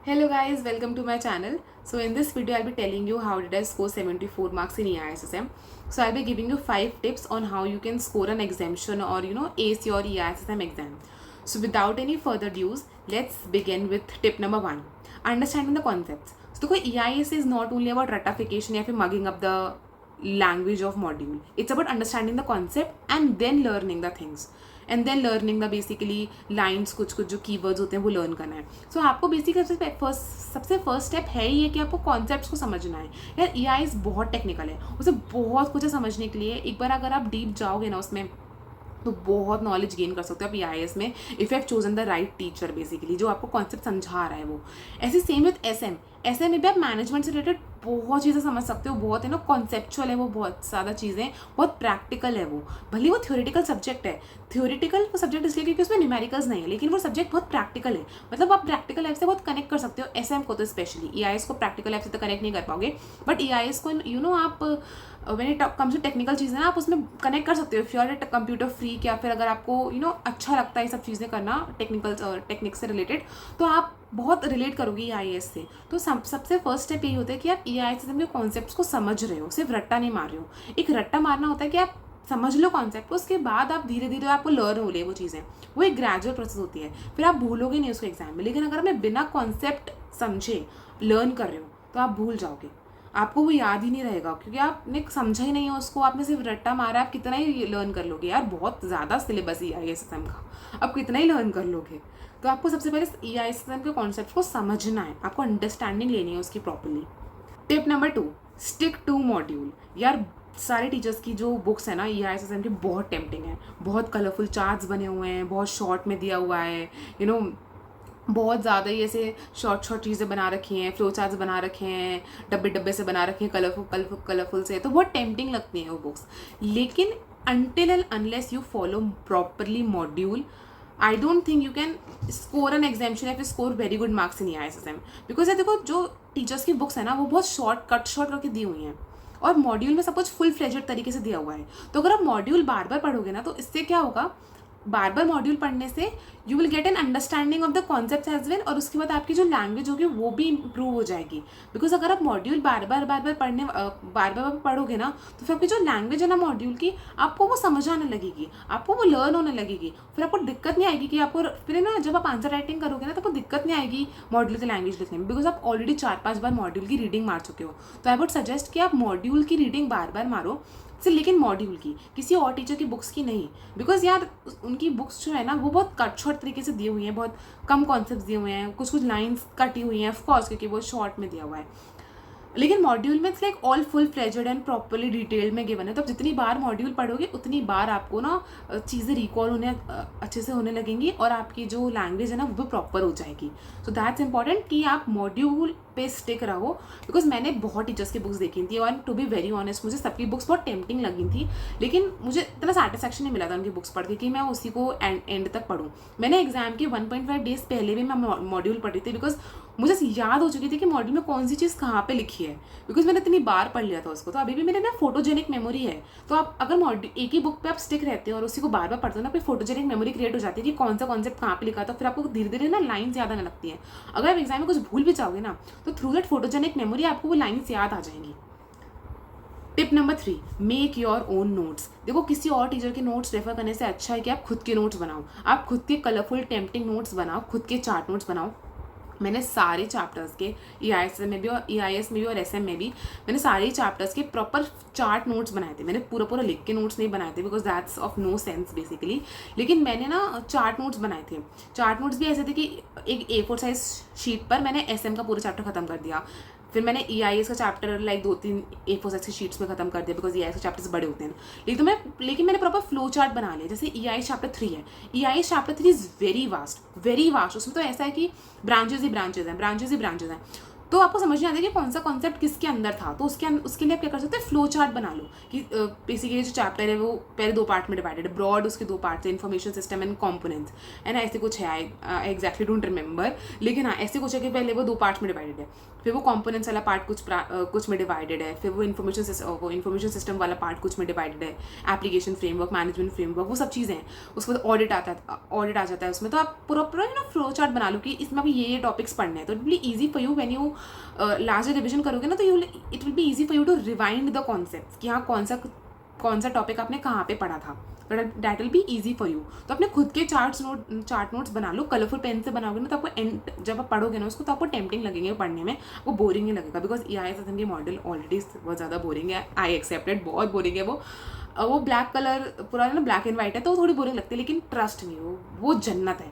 Hello guys, welcome to my channel. So in this video I'll be telling you how did I score 74 marks in EISSM. So I'll be giving you 5 tips on how you can score an exemption or ace your EISSM exam. So without any further ado, let's begin with tip number 1. Understanding the concepts. So EIS is not only about ratification or mugging up the language of module. It's about understanding the concept and then learning the things. And then learning the basically lines कुछ जो keywords होते हैं वो learn करना है. सो आपको basically सबसे first step है ही है कि आपको कॉन्सेप्ट्स को समझना है. यार EIS बहुत टेक्निकल है, उसे बहुत कुछ है समझने के लिए. एक बार अगर आप डीप जाओगे ना उसमें तो बहुत नॉलेज गेन कर सकते हो आप EIS में, if you have chosen the right teacher basically जो आपको कॉन्सेप्ट समझा रहा है वो. ऐसे सेम विथ SM में भी आप मैनेजमेंट से रिलेटेड बहुत चीज़ें समझ सकते हो. बहुत है ना कॉन्सेप्चुअल है वो, बहुत ज़्यादा चीज़ें, बहुत प्रैक्टिकल है वो. भले वो थ्योरेटिकल सब्जेक्ट है, थ्योरेटिकल वो सब्जेक्ट इसलिए क्योंकि उसमें न्यूमेरिकल्स नहीं है, लेकिन वो सब्जेक्ट बहुत प्रैक्टिकल है. मतलब आप प्रैक्टिकल लाइफ से बहुत कनेक्ट कर सकते हो. SM को तो स्पेशली, EIS को प्रैक्टिकल लाइफ से तो कनेक्ट नहीं कर पाओगे, बट EIS को आप when it comes to technical चीज़ें ना आप उसमें कनेक्ट कर सकते हो. If you are computer freak या फिर अगर आपको अच्छा लगता है ये सब चीज़ें करना टेक्निक से रिलेटेड, तो आप बहुत रिलेट करोगे EIS से. तो सबसे फर्स्ट स्टेप यही होता है कि आप EIS के कॉन्सेप्ट्स को समझ रहे हो, सिर्फ रट्टा नहीं मार रहे हो. एक रट्टा मारना होता है कि आप समझ लो कॉन्सेप्ट को, उसके बाद आप धीरे धीरे आपको लर्न हो ले वो चीज़ें. वो एक ग्रेजुअल प्रोसेस होती है, फिर आप भूलोगे नहीं उसको एग्जाम में. लेकिन अगर मैं बिना कॉन्सेप्ट समझे लर्न कर रहे हो तो आप भूल जाओगे, आपको वो याद ही नहीं रहेगा क्योंकि आपने समझा ही नहीं है उसको. आपने सिर्फ रट्टा मारा, आप कितना ही लर्न कर लोगे. यार बहुत ज़्यादा सिलेबस है EISSM का, आप कितना ही लर्न कर लोगे. तो आपको सबसे पहले EISSM के कॉन्सेप्ट को समझना है, आपको अंडरस्टैंडिंग लेनी है उसकी properly. Tip number 2, stick to module. यार सारे टीचर्स की जो बुक्स है ना EISSM की बहुत टेम्पटिंग है. बहुत कलरफुल चार्ट्स बने हुए हैं, बहुत शॉर्ट में दिया हुआ है, बहुत ज़्यादा ही ऐसे शॉर्ट चीज़ें बना रखी हैं, फ्लो चार्ट्स बना रखे हैं, डब्बे से बना रखे हैं कलरफुल से. तो बहुत टेम्पटिंग लगती हैं वो बुक्स. लेकिन until and unless you follow properly module, I don't think you can score an examination या score very good marks in EISSM. Because यार देखो जो टीचर्स की बुक्स है ना वो बहुत शॉर्ट करके दी हुई हैं और मॉड्यूल में सब कुछ फुल फ्लेजेड तरीके से दिया हुआ है. तो अगर आप मॉड्यूल बार बार पढ़ोगे ना तो इससे क्या होगा, बार बार मॉड्यूल पढ़ने से you will get an understanding of the concept as well, और उसके बाद आपकी जो लैंग्वेज होगी वो भी इम्प्रूव हो जाएगी. बिकॉज अगर आप मॉड्यूल बार बार पढ़ोगे ना तो फिर आपकी जो लैंग्वेज है ना मॉड्यूल की, आपको वो समझ आने लगेगी, आपको वो लर्न होने लगेगी. फिर आपको दिक्कत नहीं आएगी कि आपको फिर ना जब आप आंसर राइटिंग करोगे ना तो आपको दिक्कत नहीं आएगी मॉड्यूल की लैंग्वेज लिखने में, बिकॉज आप ऑलरेडी 4-5 बार मॉड्यूल की रीडिंग मार चुके हो. तो आई वुड सजेस्ट कि आप मॉड्यूल की रीडिंग बार बार मारो सिर्फ, लेकिन मॉड्यूल की, किसी और टीचर की बुक्स की नहीं. बिकॉज यार उनकी बुक्स जो है ना वो बहुत कट शॉर्ट तरीके से दी हुई हैं, बहुत कम कॉन्सेप्ट दिए हुए हैं, कुछ लाइंस कटी हुई हैं ऑफकोर्स क्योंकि वो शॉर्ट में दिया हुआ है. लेकिन मॉड्यूल में it's like all full fledged and properly detailed में गिवन है. तो जितनी बार मॉड्यूल पढ़ोगे उतनी बार आपको ना चीज़ें रिकॉल होने अच्छे से होने लगेंगी और आपकी जो लैंग्वेज है ना वो भी प्रॉपर हो जाएगी. सो दैट्स इंपॉर्टेंट कि आप मॉड्यूल पे स्टिक रहो. बिकॉज मैंने बहुत टीचर्स की बुक्स देखी थी और टू बी वेरी ऑनेस्ट मुझे सबकी बुक्स बहुत टेम्पटिंग लगी थी, लेकिन मुझे इतना सेटिस्फैक्शन नहीं मिला था उनकी बुक्स पढ़ के कि मैं उसी को एंड तक पढ़ूँ. मैंने एग्जाम के 1.5 डेज पहले भी मैं मॉड्यूल पढ़ी थी, बिकॉज मुझे याद हो चुकी थी कि मॉड्यूल में कौन सी चीज़ कहाँ पे लिखी है, बिकॉज मैंने इतनी बार पढ़ लिया था उसको. तो अभी भी मेरे ना फोटोजेनिक मेमोरी है. तो आप अगर एक ही बुक पे आप स्टिक रहते हो और उसी को बार बार पढ़ते हो ना, फिर फोटोजेनिक मेमोरी क्रिएट हो जाती है कि कौन सा कॉन्सेप्ट कहाँ पे लिखा था. फिर आपको धीरे धीरे ना लाइन्स याद आने लगती है. अगर आप एग्जाम में कुछ भूल भी जाओगे ना तो थ्रू दैट फोटोजेनिक मेमोरी आपको वो लाइन्स याद आ जाएंगी. Tip number 3, make your own notes. देखो किसी और टीचर के नोट्स रेफर करने से अच्छा है कि आप खुद के नोट्स बनाओ. आप खुद के कलरफुल टेम्पटिंग नोट्स बनाओ, खुद के चार्ट नोट्स बनाओ. मैंने सारे चैप्टर्स के EIS में भी और EIS में भी और SM में भी मैंने सारे चैप्टर्स के प्रॉपर चार्ट नोट्स बनाए थे. मैंने पूरा लिख के नोट्स नहीं बनाए थे because that's of no sense basically. लेकिन मैंने ना चार्ट नोट्स बनाए थे. चार्ट नोट्स भी ऐसे थे कि एक A4 साइज शीट पर मैंने SM का पूरा चैप्टर खत्म कर दिया. फिर मैंने EIS का चैप्टर लाइक 2-3 A4 साइज की शीट्स में खत्म कर दिया बिकॉज EIS के चैप्टर्स बड़े होते हैं. लेकिन मैंने प्रॉपर फ्लो चार्ट बना लिया. जैसे EIS चैप्टर 3 है, EIS chapter 3 is very vast. उसमें तो ऐसा है कि ब्रांचेज ही ब्रांचेज हैं. तो आपको समझ नहीं आता कि कौन सा कॉन्सेप्ट किसके अंदर था, तो उसके लिए आप क्या कर सकते हैं, फ्लो चार्ट बना लो कि बेसिकली जो चैप्टर है वो पहले 2 पार्ट में डिवाइडेड है, ब्रॉड उसके 2 पार्ट है, इन्फॉर्मेशन सिस्टम एंड कंपोनेंट्स, है ना, ऐसे कुछ है, आई एग्जैक्टली डोंट रिमेंबर, लेकिन हाँ ऐसे कुछ है कि पहले वो 2 पार्ट्स में डिवाइडेड है, फिर वो कंपोनेंट्स वाला पार्ट कुछ में डिवाइडेड है, फिर वो इन्फॉर्मेशन सिस्टम वाला पार्ट कुछ में डिवाइडेड है, एप्लीकेशन फ्रेमवर्क, मैनेजमेंट फ्रेमवर्क, वो सब चीज़ें हैं, उसके बाद ऑडिट आ जाता है उसमें। तो आप पूरा फ्लो चार्ट बना लो कि इसमें अभी ये टॉपिक्स पढ़ने हैं, तो it will be easy for you when you last revision करोगे ना, तो it will be easy for you to rewind the concept कि हाँ कौन सा टॉपिक आपने कहाँ पे पढ़ा था, that will be easy for you. तो अपने खुद के चार्ट नोट्स बना लो, कलरफुल पेन से बनाओगे ना, तो आपको जब आप पढ़ोगे ना उसको, तो आपको टेम्पटिंग लगेंगे पढ़ने में, आपको बोरिंग नहीं लगेगा, बिकॉज EISSM के मॉडल ऑलरेडी बहुत ज़्यादा बोरिंग है, आई एक्सेप्टेड, बहुत बोरिंग है वो ब्लैक कलर पूरा ना, ब्लैक एंड वाइट है, तो थोड़ी बोरिंग लगती है, लेकिन ट्रस्ट मी वो जन्नत है,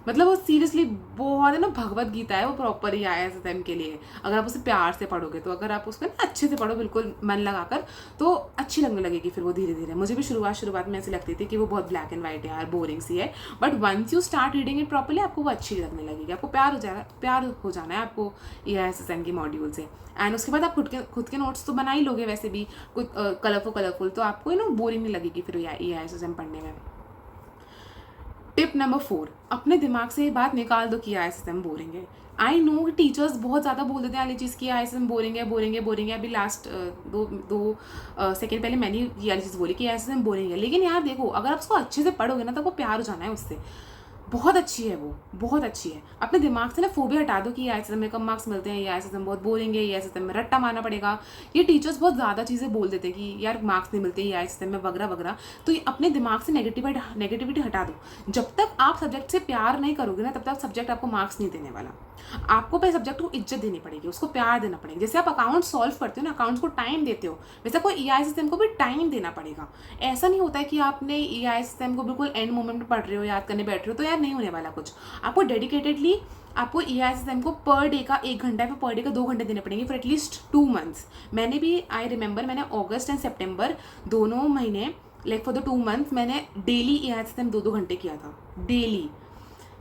मतलब वो सीरियसली बहुत है ना, भगवत गीता है वो प्रॉपर EISSM के लिए, अगर आप उसे प्यार से पढ़ोगे, तो अगर आप उसको ना अच्छे से पढ़ो बिल्कुल मन लगाकर, तो अच्छी लगने लगेगी फिर वो धीरे धीरे। मुझे भी शुरुआत में ऐसी लगती थी कि वो बहुत ब्लैक एंड वाइट है यार, बोरिंग सी है, but once you start reading it properly आपको वो अच्छी लगने लगेगी, आपको प्यार हो जाना है आपको EISSM के मॉड्यूल से। एंड उसके बाद आप खुद के नोट्स तो बना ही लोगे वैसे भी, कुछ कलरफुल, तो आपको ना बोरिंग नहीं लगेगी फिर EISSM पढ़ने में। टिप नंबर 4, अपने दिमाग से ये बात निकाल दो कि EISSM बोरिंग है। आई नो कि टीचर्स बहुत ज़्यादा बोल देते हैं वाली चीज़ की EISSM बोरिंग है। अभी लास्ट दो सेकेंड पहले मैंने ये वाली चीज़ बोली कि EISSM बोरिंग है, लेकिन यार देखो, अगर आप उसको अच्छे से पढ़ोगे ना, तो आपको प्यार हो जाना है उससे, बहुत अच्छी है वो, बहुत अच्छी है। अपने दिमाग से ना फोबिया हटा दो कि EISSM में कम मार्क्स मिलते हैं, EISSM बहुत बोरिंग है, EISSM में रट्टा मारना पड़ेगा, ये टीचर्स बहुत ज़्यादा चीज़ें बोल देते हैं कि यार मार्क्स नहीं मिलते EISSM में वगैरह वगैरह, तो ये अपने दिमाग से नेगेटिविटी हटा दो। जब तक आप सब्जेक्ट से प्यार नहीं करोगे ना, तब तक सब्जेक्ट आपको मार्क्स नहीं देने वाला। आपको पहले सब्जेक्ट को इज्जत देनी पड़ेगी, उसको प्यार देना पड़ेगा। जैसे आप अकाउंट सॉल्व करते हो ना, अकाउंट्स को टाइम देते हो, वैसे आपको EISSM को भी टाइम देना पड़ेगा। ऐसा नहीं होता है कि आपने EISSM को बिल्कुल एंड मोमेंट में पढ़ रहे हो, याद करने बैठ रहे हो, तो यार नहीं होने वाला कुछ। आपको डेडिकेटेडली आपको EISSM को पर डे का 1 घंटा पर डे का 2 घंटे देने पड़ेंगे फॉर एटलीस्ट 2 मंथ्स। मैंने भी आई रिमेंबर मैंने अगस्त एंड सितंबर दोनों महीने लाइक फॉर द 2 मंथ्स मैंने डेली EISSM 2-2 घंटे किया था डेली,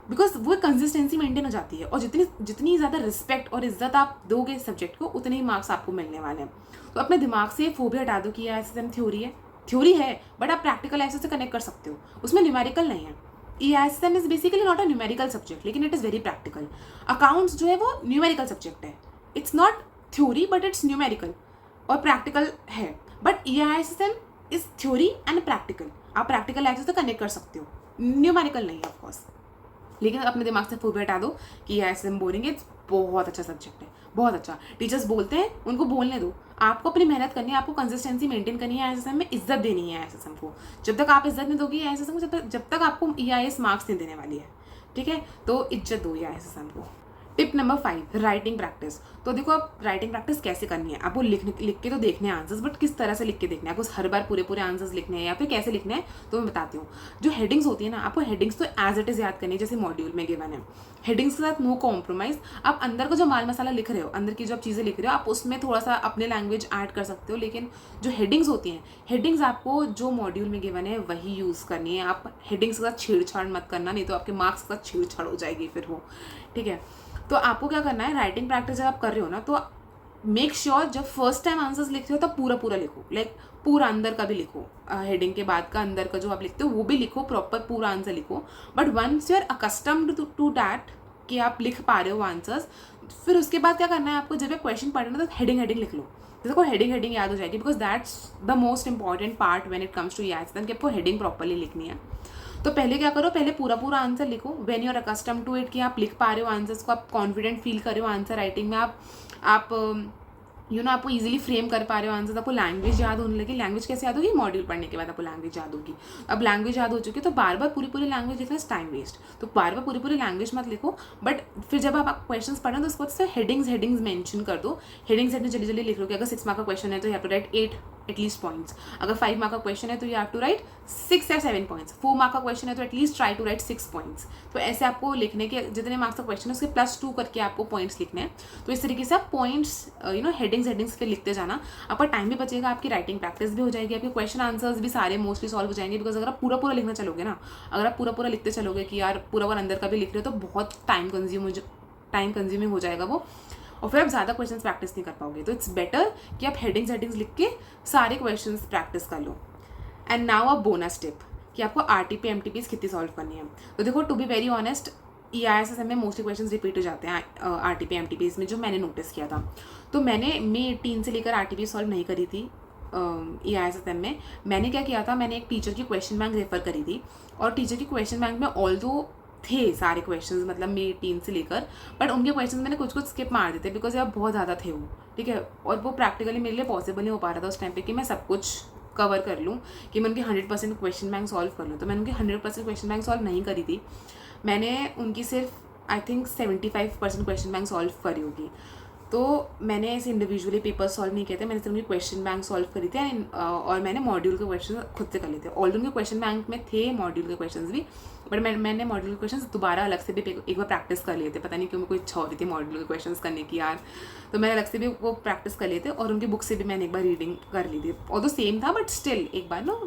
बिकॉज वो कंसिस्टेंसी मेंटेन हो जाती है, और जितनी ज़्यादा रिस्पेक्ट और इज्जत आप दोगे सब्जेक्ट को, उतने ही मार्क्स आपको मिलने वाले हैं। तो अपने दिमाग से फोबिया हटा दो कि EISSM थ्योरी है, बट आप प्रैक्टिकल ऐसे से कनेक्ट कर सकते हो, उसमें न्यूमेरिकल नहीं है। EISSM is basically not a numerical subject, लेकिन it is very practical. Accounts जो है वो न्यूमेरिकल सब्जेक्ट है, it's not theory but it's numerical और प्रैक्टिकल है, but EISSM is theory and practical. आप प्रैक्टिकल ऐसे से कनेक्ट कर सकते हो, न्यूमेरिकल नहीं है ऑफकोर्स। लेकिन अपने दिमाग से फोबिया हटा दो कि EISSM बोरिंग है, बहुत अच्छा सब्जेक्ट है, बहुत अच्छा। टीचर्स बोलते हैं, उनको बोलने दो, आपको अपनी मेहनत करनी है, आपको कंसिस्टेंसी मेंटेन करनी है, EISSM में इज्जत देनी है EISSM को। जब तक आप इज्जत नहीं दोगे EISSM को, जब तक आपको EIS मार्क्स नहीं देने वाली है, ठीक है, तो इज्जत दो EISSM को। Tip number 5, writing practice. तो देखो आप राइटिंग प्रैक्टिस कैसे करनी है, आपको लिख के तो देखने हैं आंसर्स, बट किस तरह से लिख के देखना है, आपको हर बार पूरे आंसर्स लिखने हैं या फिर कैसे लिखने हैं, तो मैं बताती हूँ। जो हेडिंग्स होती है ना, आपको हेडिंग्स तो एज इट इज़ याद करनी है, जैसे मॉड्यूल में गिवन है। हेडिंग्स के साथ नो कॉम्प्रोमाइज़। आप अंदर का जो माल मसाला लिख रहे हो, अंदर की जो आप चीज़ें लिख रहे हो, आप उसमें थोड़ा सा अपने लैंग्वेज ऐड कर सकते हो, लेकिन जो हेडिंग्स होती हैं, हेडिंग्स आपको जो मॉड्यूल में गिवन है वही यूज़ करनी है। आप हेडिंग्स के साथ छेड़छाड़ मत करना, नहीं तो आपके मार्क्स के साथ छेड़छाड़ हो जाएगी फिर वो, ठीक है। तो आपको क्या करना है, राइटिंग प्रैक्टिस जब आप कर रहे हो ना, तो मेक श्योर जब फर्स्ट टाइम आंसर्स लिखते हो तब पूरा लिखो, लाइक पूरा अंदर का भी लिखो, हेडिंग के बाद का अंदर का जो आप लिखते हो वो भी लिखो, प्रॉपर पूरा आंसर लिखो। But once you are accustomed to that कि आप लिख पा रहे हो आंसर्स, फिर उसके बाद क्या करना है आपको, जब आप क्वेश्चन पढ़ना तो हेडिंग लिख लो। देखो हेडिंग याद हो जाएगी, because that's the most important part when it comes to EISSM कि आपको हेडिंग प्रॉपरली लिखनी है। तो पहले क्या करो, पहले पूरा आंसर लिखो, when you are accustom to it कि आप लिख पा रहे हो आंसर्स को, आप कॉन्फिडेंट फील कर रहे हो आंसर राइटिंग में, आप आपको इजीली फ्रेम कर पा रहे हो आंसर्स, आपको लैंग्वेज याद होने लगी। लैंग्वेज कैसे याद होगी, मॉड्यूल पढ़ने के बाद आपको लैंग्वेज याद होगी। अब लैंग्वेज याद हो चुकी है, तो बार बार पूरी लैंग्वेज लिखना टाइम वेस्ट, तो बार बार पूरी लैंग्वेज मत लिखो। बट फिर जब आप क्वेश्चन पढ़ें तो उसके बाद हेडिंग्स मेंशन कर दो। हेडिंग्स जल्दी लिख लो कि अगर 6 मार्क का क्वेश्चन है तो you have to write 8 at least points. अगर 5 मार्क का क्वेश्चन है तो यू हैव टू राइट 6 या 7 पॉइंट्स। 4 मार्क का क्वेश्चन है तो at least try to write 6 points. तो ऐसे आपको लिखने के जितने मार्क्स का क्वेश्चन है उसके +2 करके आपको पॉइंट्स लिखने हैं। तो इस तरीके से आप पॉइंट्स हेडिंग्स फिर लिखते जाना, आपका टाइम भी बचेगा, आपकी राइटिंग प्रैक्टिस भी हो जाएगी, आपके क्वेश्चन आंसर्स भी सारे मोस्टली सॉल्व हो जाएंगे। बिकॉज अगर आप पूरा लिखना चलोगे ना, अगर आप पूरा लिखते चलोगे कि यार पूरा अंदर का भी लिख रहे हो, तो बहुत टाइम कंज्यूमिंग हो जाएगा वो, और फिर आप ज़्यादा क्वेश्चन प्रैक्टिस नहीं कर पाओगे. तो इट्स बेटर कि आप हेडिंग्स लिख के सारे क्वेश्चन प्रैक्टिस कर लो. And now a bonus tip कि आपको RTP MTPs कितनी सॉल्व करनी है. तो देखो, to be very honest, EISSM में मोस्टली क्वेश्चंस रिपीट हो जाते हैं RTP MTPs में, जो मैंने नोटिस किया था. तो मैंने May 18 से लेकर RTP सॉल्व नहीं करी थी EISSM में. मैंने क्या किया था, मैंने एक टीचर की क्वेश्चन बैंक रेफर करी थी, और टीचर की क्वेश्चन बैंक में ऑल्दो थे सारे क्वेश्चंस, मतलब May 18 से लेकर, बट उनके क्वेश्चंस मैंने कुछ स्किप मार देते बिकॉज यार बहुत ज़्यादा थे वो, ठीक है. और वो प्रैक्टिकली मेरे लिए पॉसिबल नहीं हो पा रहा था उस टाइम पे कि मैं सब कुछ कवर कर लूँ, कि मैं उनकी 100% क्वेश्चन बैंक सॉल्व कर लूँ. तो मैंने उनकी 100% क्वेश्चन बैंक सॉल्व नहीं करी थी. मैंने उनकी सिर्फ I think 75% question bank solve करी होगी. तो मैंने ऐसे इंडिविजुअली पेपर सॉल्व नहीं किए थे, मैंने सिर्फ उनकी क्वेश्चन बैंक सॉल्व करी थी. और मैंने मॉड्यूल के क्वेश्चन खुद से कर लिए थे. ऑलरेडी उनके क्वेश्चन बैंक में थे मॉड्यूल के क्वेश्चन भी, बट मैंने मॉड्यूल के क्वेश्चन दोबारा अलग से भी एक बार प्रैक्टिस कर लिए थे. पता नहीं क्यों मेरे को इच्छा हो रही थी मॉड्यूल के क्वेश्चन करने की यार. तो मैंने अलग से भी वो प्रैक्टिस कर लिए थे, और उनकी बुक से भी मैंने एक बार रीडिंग कर ली थी. और तो सेम था, बट स्टिल एक बार ना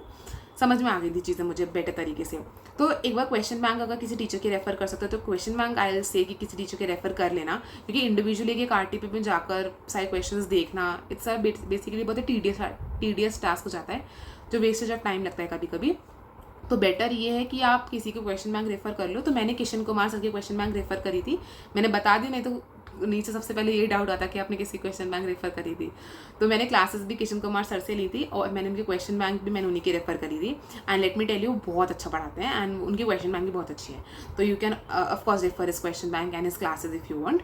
समझ में आ गई थी चीज़ें मुझे बेटर तरीके से. तो एक बार क्वेश्चन बैंक अगर किसी टीचर के रेफर कर सकते हो तो question bank I will say कि किसी टीचर के रेफर कर लेना, क्योंकि इंडिविजुअली एक RTP में जाकर सारे क्वेश्चंस देखना, इट्स बेसिकली बहुत टीडियस टास्क हो जाता है, जो वेस्टेज ऑफ टाइम लगता है कभी कभी. तो बेटर ये है कि आप किसी को क्वेश्चन बैंक रेफर कर लो. तो मैंने किशन कुमार सर की क्वेश्चन बैंक रेफर करी थी. मैंने बता दी, नहीं तो नीचे सबसे पहले ये डाउट आता कि आपने किसी क्वेश्चन बैंक रेफर करी थी. तो मैंने क्लासेस भी किशन कुमार सर से ली थी, और मैंने उनकी क्वेश्चन बैंक भी मैंने उन्हीं की रेफर करी थी. And let me tell you, बहुत अच्छा पढ़ाते हैं, एंड उनकी क्वेश्चन बैंक भी बहुत अच्छी है. तो you can of course refer his question bank and his classes if you want.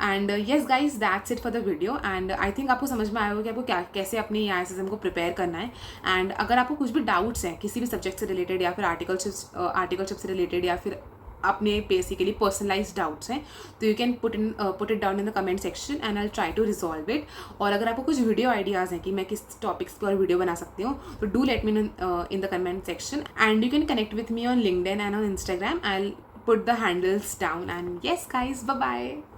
And yes guys, that's it for the video. And I think आपको समझ में आया होगा कि आपको कैसे अपने EISSM को प्रिपेयर करना है. एंड अगर आपको कुछ भी डाउट्स हैं किसी भी सब्जेक्ट से रिलेटेड, या फिर आर्टिकलशिप से रिलेटेड, या फिर अपने बेसिकली पर्सनलाइज डाउट्स हैं, तो you can put it down in the comment section and I try to resolve it. और अगर आपको कुछ वीडियो आइडियाज़ हैं कि मैं किस टॉपिक्स पर वीडियो बना सकती हूँ, तो do let me in the comment section. And you can connect with me on LinkedIn and on Instagram. I will put the handles down. And yes guys, bye bye.